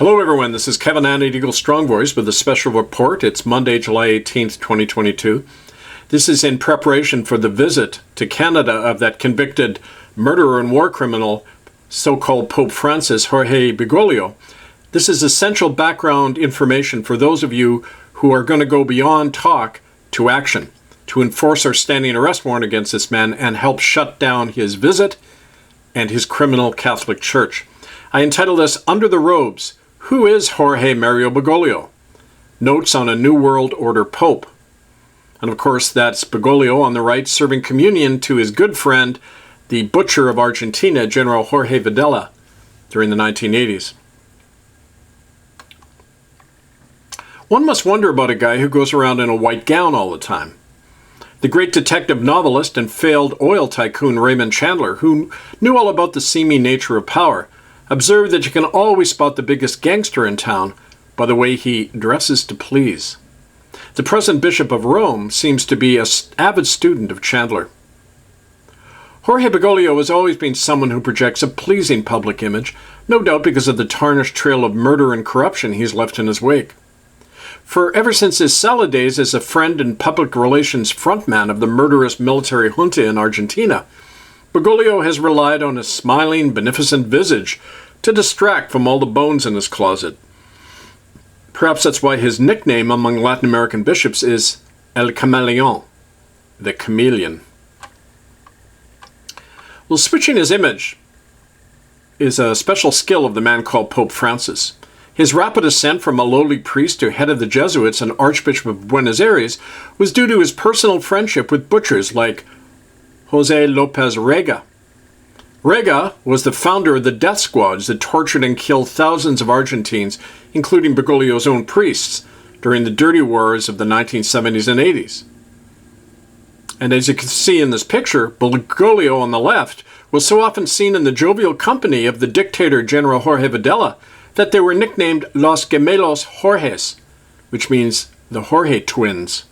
Hello everyone, this is Kevin Ann at Eagle Strong Voice with a special report. It's Monday, July 18th, 2022. This is in preparation for the visit to Canada of that convicted murderer and war criminal, so-called Pope Francis, Jorge Bergoglio. This is essential background information for those of you who are going to go beyond talk to action, to enforce our standing arrest warrant against this man and help shut down his visit and his criminal Catholic Church. I entitled this Under the Robes. Who is Jorge Mario Bergoglio? Notes on a New World Order Pope. And of course, that's Bergoglio on the right serving communion to his good friend, the butcher of Argentina, General Jorge Videla, during the 1980s. One must wonder about a guy who goes around in a white gown all the time. The great detective novelist and failed oil tycoon Raymond Chandler, who knew all about the seamy nature of power, observed that you can always spot the biggest gangster in town by the way he dresses to please. The present Bishop of Rome seems to be an avid student of Chandler. Jorge Bergoglio has always been someone who projects a pleasing public image, no doubt because of the tarnished trail of murder and corruption he's left in his wake. For ever since his salad days as a friend and public relations frontman of the murderous military junta in Argentina, Bergoglio has relied on his smiling, beneficent visage to distract from all the bones in his closet. Perhaps that's why his nickname among Latin American bishops is El Camaleón, the chameleon. Well, switching his image is a special skill of the man called Pope Francis. His rapid ascent from a lowly priest to head of the Jesuits and Archbishop of Buenos Aires was due to his personal friendship with butchers like Jose Lopez Rega. Rega was the founder of the death squads that tortured and killed thousands of Argentines, including Bergoglio's own priests, during the dirty wars of the 1970s and 80s. And as you can see in this picture, Bergoglio on the left was so often seen in the jovial company of the dictator General Jorge Videla that they were nicknamed Los Gemelos Jorges, which means the Jorge twins.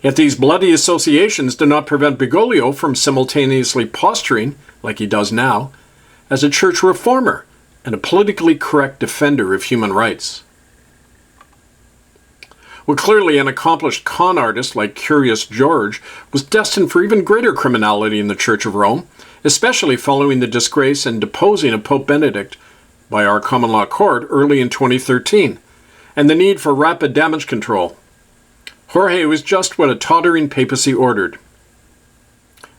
Yet these bloody associations do not prevent Bergoglio from simultaneously posturing, like he does now, as a church reformer and a politically correct defender of human rights. Well, clearly an accomplished con artist like Curious George was destined for even greater criminality in the Church of Rome, especially following the disgrace and deposing of Pope Benedict by our common law court early in 2013, and the need for rapid damage control. Jorge was just what a tottering papacy ordered.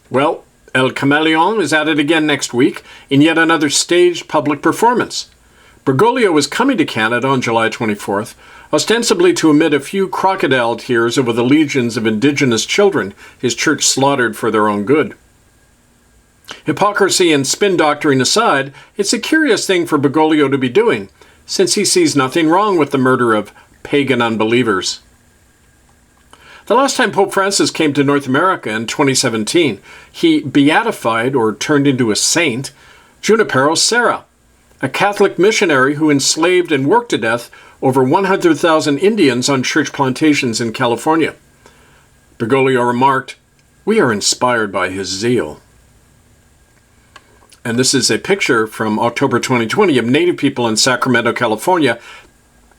Well, El Camaleón is at it again next week in yet another staged public performance. Bergoglio was coming to Canada on July 24th, ostensibly to emit a few crocodile tears over the legions of indigenous children his church slaughtered for their own good. Hypocrisy and spin doctoring aside, it's a curious thing for Bergoglio to be doing, since he sees nothing wrong with the murder of pagan unbelievers. The last time Pope Francis came to North America in 2017, he beatified, or turned into a saint, Junipero Serra, a Catholic missionary who enslaved and worked to death over 100,000 Indians on church plantations in California. Bergoglio remarked, "We are inspired by his zeal." And this is a picture from October 2020 of Native people in Sacramento, California,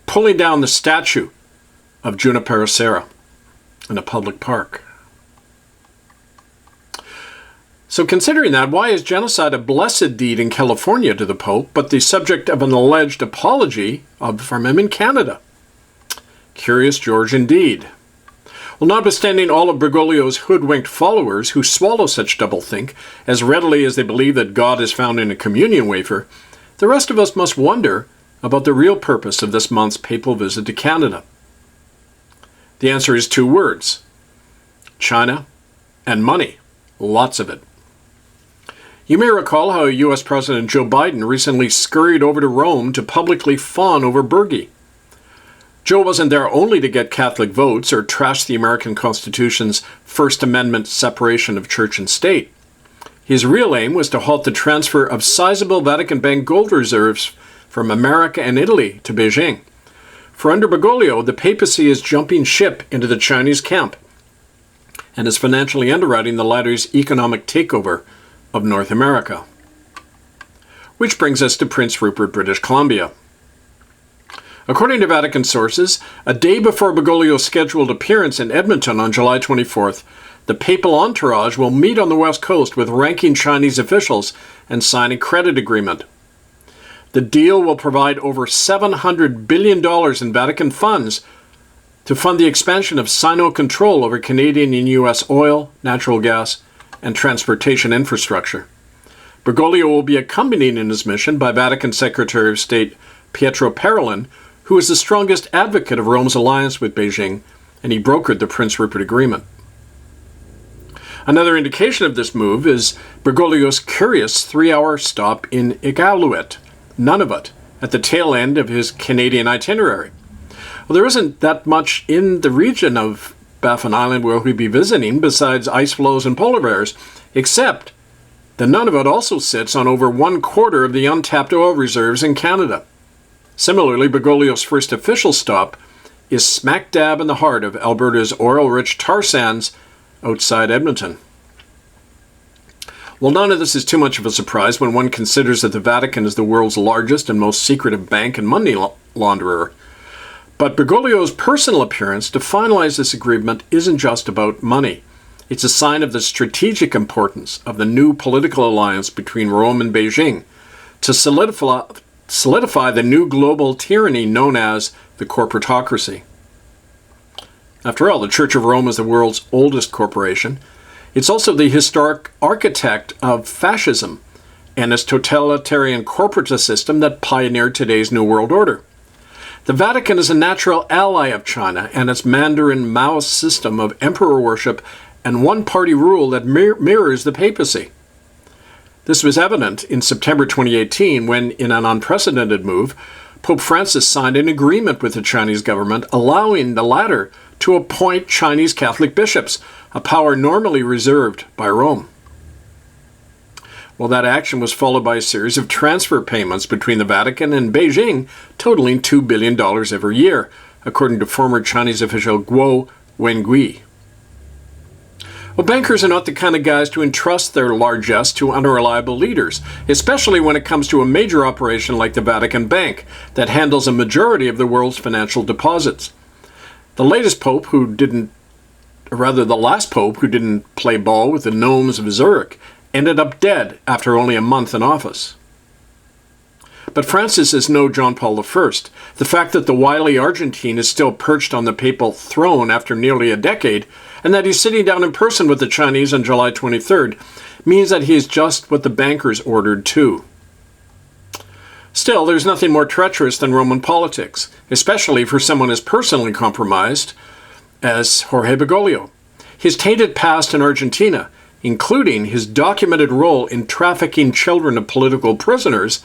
pulling down the statue of Junipero Serra in a public park. So considering that, why is genocide a blessed deed in California to the Pope, but the subject of an alleged apology from him in Canada? Curious George indeed. Well, notwithstanding all of Bergoglio's hoodwinked followers who swallow such doublethink as readily as they believe that God is found in a communion wafer, the rest of us must wonder about the real purpose of this month's papal visit to Canada. The answer is two words: China and money. Lots of it. You may recall how U.S. President Joe Biden recently scurried over to Rome to publicly fawn over Bergie. Joe wasn't there only to get Catholic votes or trash the American Constitution's First Amendment separation of church and state. His real aim was to halt the transfer of sizable Vatican Bank gold reserves from America and Italy to Beijing. For under Bergoglio, the papacy is jumping ship into the Chinese camp and is financially underwriting the latter's economic takeover of North America. Which brings us to Prince Rupert, British Columbia. According to Vatican sources, a day before Bergoglio's scheduled appearance in Edmonton on July 24th, the papal entourage will meet on the West Coast with ranking Chinese officials and sign a credit agreement. The deal will provide over $700 billion in Vatican funds to fund the expansion of Sino control over Canadian and U.S. oil, natural gas, and transportation infrastructure. Bergoglio will be accompanied in his mission by Vatican Secretary of State Pietro Parolin, who is the strongest advocate of Rome's alliance with Beijing, and he brokered the Prince Rupert Agreement. Another indication of this move is Bergoglio's curious 3-hour stop in Iqaluit, Nunavut, at the tail end of his Canadian itinerary. Well, there isn't that much in the region of Baffin Island where he'll be visiting besides ice floes and polar bears, except the Nunavut also sits on over 1/4 of the untapped oil reserves in Canada. Similarly, Bergoglio's first official stop is smack dab in the heart of Alberta's oil-rich tar sands outside Edmonton. Well, none of this is too much of a surprise when one considers that the Vatican is the world's largest and most secretive bank and money launderer. But Bergoglio's personal appearance to finalize this agreement isn't just about money. It's a sign of the strategic importance of the new political alliance between Rome and Beijing to solidify the new global tyranny known as the corporatocracy. After all, the Church of Rome is the world's oldest corporation. It's also the historic architect of fascism and its totalitarian corporatist system that pioneered today's New World Order. The Vatican is a natural ally of China and its Mandarin Maoist system of emperor worship and one-party rule that mirrors the papacy. This was evident in September 2018 when, in an unprecedented move, Pope Francis signed an agreement with the Chinese government allowing the latter to appoint Chinese Catholic bishops, a power normally reserved by Rome. Well, that action was followed by a series of transfer payments between the Vatican and Beijing, totaling $2 billion every year, according to former Chinese official Guo Wengui. Well, bankers are not the kind of guys to entrust their largesse to unreliable leaders, especially when it comes to a major operation like the Vatican Bank that handles a majority of the world's financial deposits. The last pope who didn't play ball with the gnomes of Zurich ended up dead after only a month in office. But Francis is no John Paul I. The fact that the wily Argentine is still perched on the papal throne after nearly a decade, and that he's sitting down in person with the Chinese on July 23rd, means that he is just what the bankers ordered too. Still, there's nothing more treacherous than Roman politics, especially for someone as personally compromised as Jorge Bergoglio. His tainted past in Argentina, including his documented role in trafficking children of political prisoners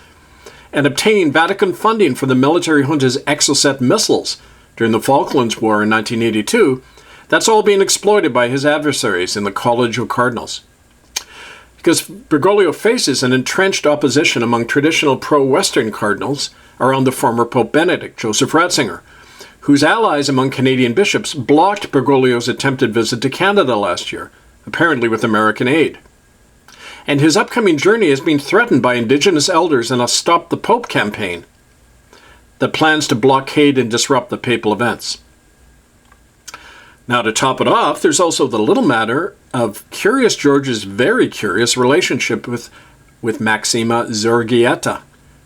and obtaining Vatican funding for the military junta's Exocet missiles during the Falklands War in 1982, that's all being exploited by his adversaries in the College of Cardinals. Because Bergoglio faces an entrenched opposition among traditional pro-Western cardinals around the former Pope Benedict, Joseph Ratzinger, whose allies among Canadian bishops blocked Bergoglio's attempted visit to Canada last year, apparently with American aid. And his upcoming journey is being threatened by Indigenous elders in a Stop the Pope campaign that plans to blockade and disrupt the papal events. Now, to top it off, there's also the little matter of Curious George's very curious relationship with Maxima Zorreguieta,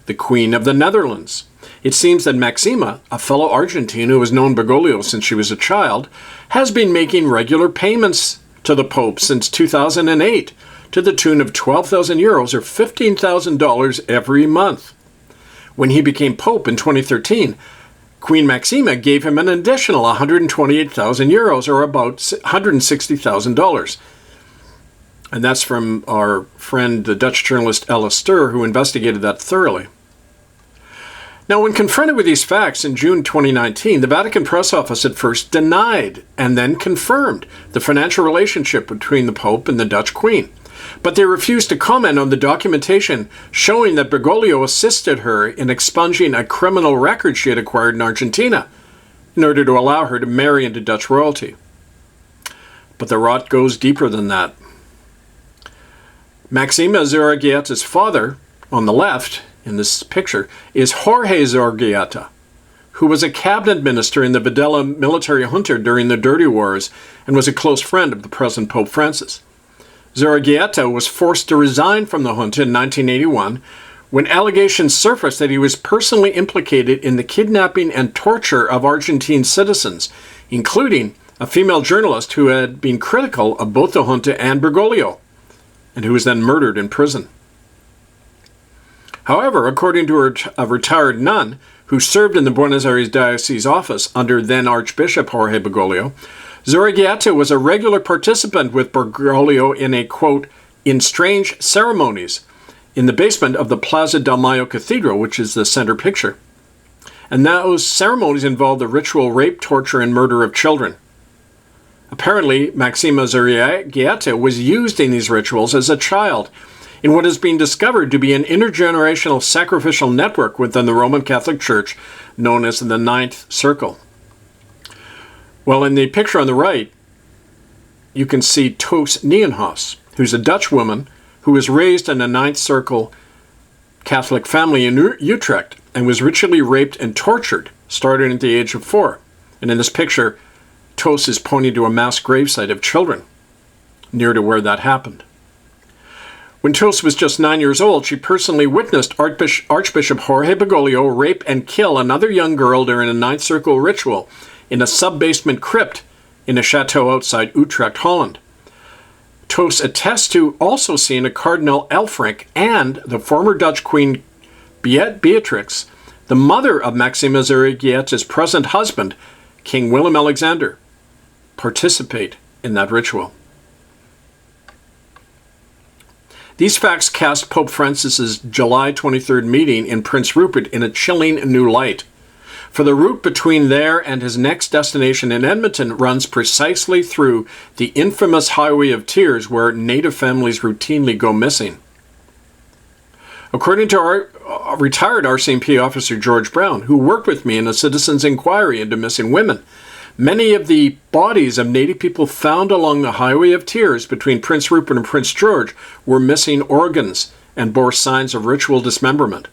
the Queen of the Netherlands. It seems that Maxima, a fellow Argentine who has known Bergoglio since she was a child, has been making regular payments to the Pope since 2008 to the tune of 12,000 euros or $15,000 every month. When he became Pope in 2013, Queen Maxima gave him an additional 128,000 euros, or about $160,000. And that's from our friend, the Dutch journalist Ella Stur, who investigated that thoroughly. Now, when confronted with these facts in June 2019, the Vatican press office at first denied and then confirmed the financial relationship between the Pope and the Dutch Queen. But they refused to comment on the documentation showing that Bergoglio assisted her in expunging a criminal record she had acquired in Argentina in order to allow her to marry into Dutch royalty. But the rot goes deeper than that. Maxima Zorreguieta's father, on the left in this picture, is Jorge Zorreguieta, who was a cabinet minister in the Videla military junta during the Dirty Wars and was a close friend of the present Pope Francis. Zorreguieta was forced to resign from the junta in 1981 when allegations surfaced that he was personally implicated in the kidnapping and torture of Argentine citizens, including a female journalist who had been critical of both the junta and Bergoglio, and who was then murdered in prison. However, according to a retired nun who served in the Buenos Aires diocese office under then Archbishop Jorge Bergoglio, Zorreguieta was a regular participant with Bergoglio in a, quote, in strange ceremonies in the basement of the Plaza del Mayo Cathedral, which is the center picture. And those ceremonies involved the ritual rape, torture, and murder of children. Apparently, Maxima Zorreguieta was used in these rituals as a child in what has been discovered to be an intergenerational sacrificial network within the Roman Catholic Church known as the Ninth Circle. Well, in the picture on the right, you can see Toos Nijenhuis, who's a Dutch woman who was raised in a Ninth Circle Catholic family in Utrecht and was ritually raped and tortured starting at the age of 4. And in this picture, Toos is pointing to a mass gravesite of children near to where that happened. When Toos was just 9 years old, she personally witnessed Archbishop Jorge Bergoglio rape and kill another young girl during a Ninth Circle ritual in a sub-basement crypt in a chateau outside Utrecht, Holland. Toos attests to also seeing a Cardinal Elfrink and the former Dutch Queen Beatrix, the mother of Maxima Zorreguieta's present husband, King Willem-Alexander, participate in that ritual. These facts cast Pope Francis's July 23rd meeting in Prince Rupert in a chilling new light. For the route between there and his next destination in Edmonton runs precisely through the infamous Highway of Tears where Native families routinely go missing. According to our retired RCMP officer George Brown, who worked with me in a citizen's inquiry into missing women, many of the bodies of Native people found along the Highway of Tears between Prince Rupert and Prince George were missing organs and bore signs of ritual dismemberment.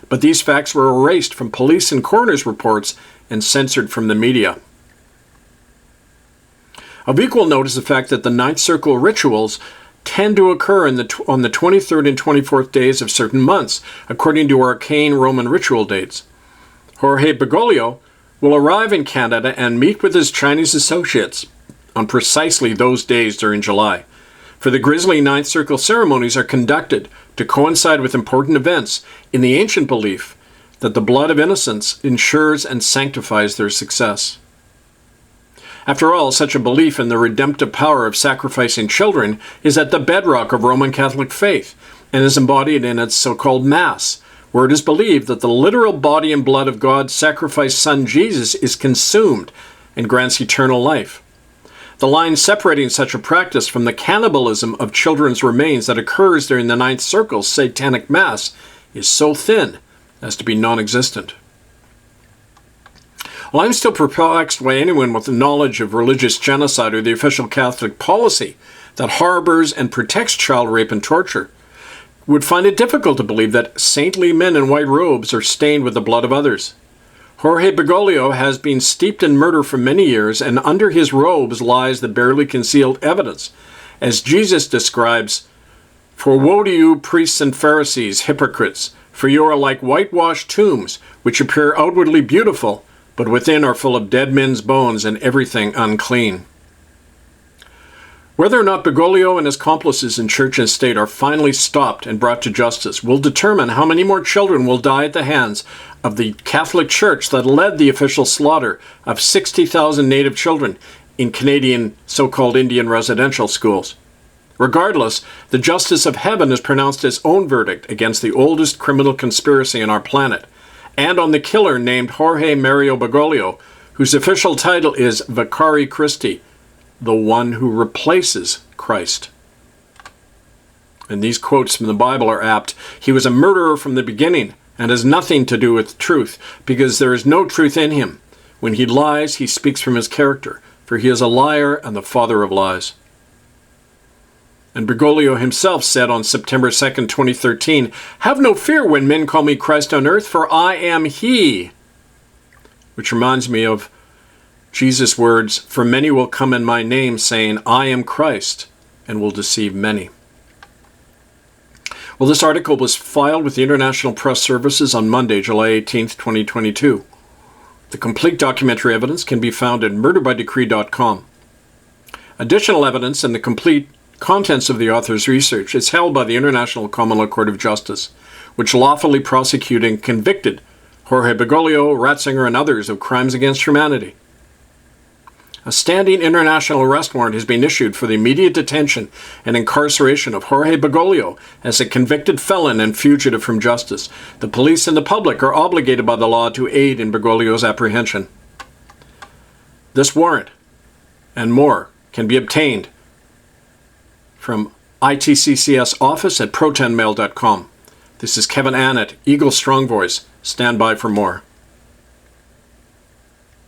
But these facts were erased from police and coroner's reports and censored from the media. Of equal note is the fact that the Ninth Circle rituals tend to occur on the 23rd and 24th days of certain months, according to arcane Roman ritual dates. Jorge Bergoglio will arrive in Canada and meet with his Chinese associates on precisely those days during July. For the grisly Ninth Circle ceremonies are conducted to coincide with important events in the ancient belief that the blood of innocents ensures and sanctifies their success. After all, such a belief in the redemptive power of sacrificing children is at the bedrock of Roman Catholic faith and is embodied in its so-called Mass, where it is believed that the literal body and blood of God's sacrificed Son Jesus is consumed and grants eternal life. The line separating such a practice from the cannibalism of children's remains that occurs during the Ninth Circle's Satanic Mass is so thin as to be non-existent. Well, I'm still perplexed by anyone with the knowledge of religious genocide or the official Catholic policy that harbors and protects child rape and torture would find it difficult to believe that saintly men in white robes are stained with the blood of others. Jorge Bergoglio has been steeped in murder for many years, and under his robes lies the barely concealed evidence. As Jesus describes, "For woe to you, priests and Pharisees, hypocrites, for you are like whitewashed tombs, which appear outwardly beautiful, but within are full of dead men's bones and everything unclean." Whether or not Bergoglio and his accomplices in church and state are finally stopped and brought to justice will determine how many more children will die at the hands of the Catholic Church that led the official slaughter of 60,000 Native children in Canadian so-called Indian residential schools. Regardless, the justice of heaven has pronounced its own verdict against the oldest criminal conspiracy on our planet, and on the killer named Jorge Mario Bergoglio, whose official title is Vicari Christi, the one who replaces Christ. And these quotes from the Bible are apt. He was a murderer from the beginning and has nothing to do with truth, because there is no truth in him. When he lies, he speaks from his character, for he is a liar and the father of lies. And Bergoglio himself said on September 2nd, 2013, "Have no fear when men call me Christ on earth, for I am he." which reminds me of Jesus' words, "For many will come in my name, saying, I am Christ, and will deceive many." Well, this article was filed with the International Press Services on Monday, July 18th, 2022. The complete documentary evidence can be found at murderbydecree.com. Additional evidence and the complete contents of the author's research is held by the International Common Law Court of Justice, which lawfully prosecuted and convicted Jorge Bergoglio, Ratzinger, and others of crimes against humanity. A standing international arrest warrant has been issued for the immediate detention and incarceration of Jorge Bergoglio as a convicted felon and fugitive from justice. The police and the public are obligated by the law to aid in Bergoglio's apprehension. This warrant and more can be obtained from ITCCS office at protonmail.com. This is Kevin Annett, Eagle Strong Voice. Stand by for more.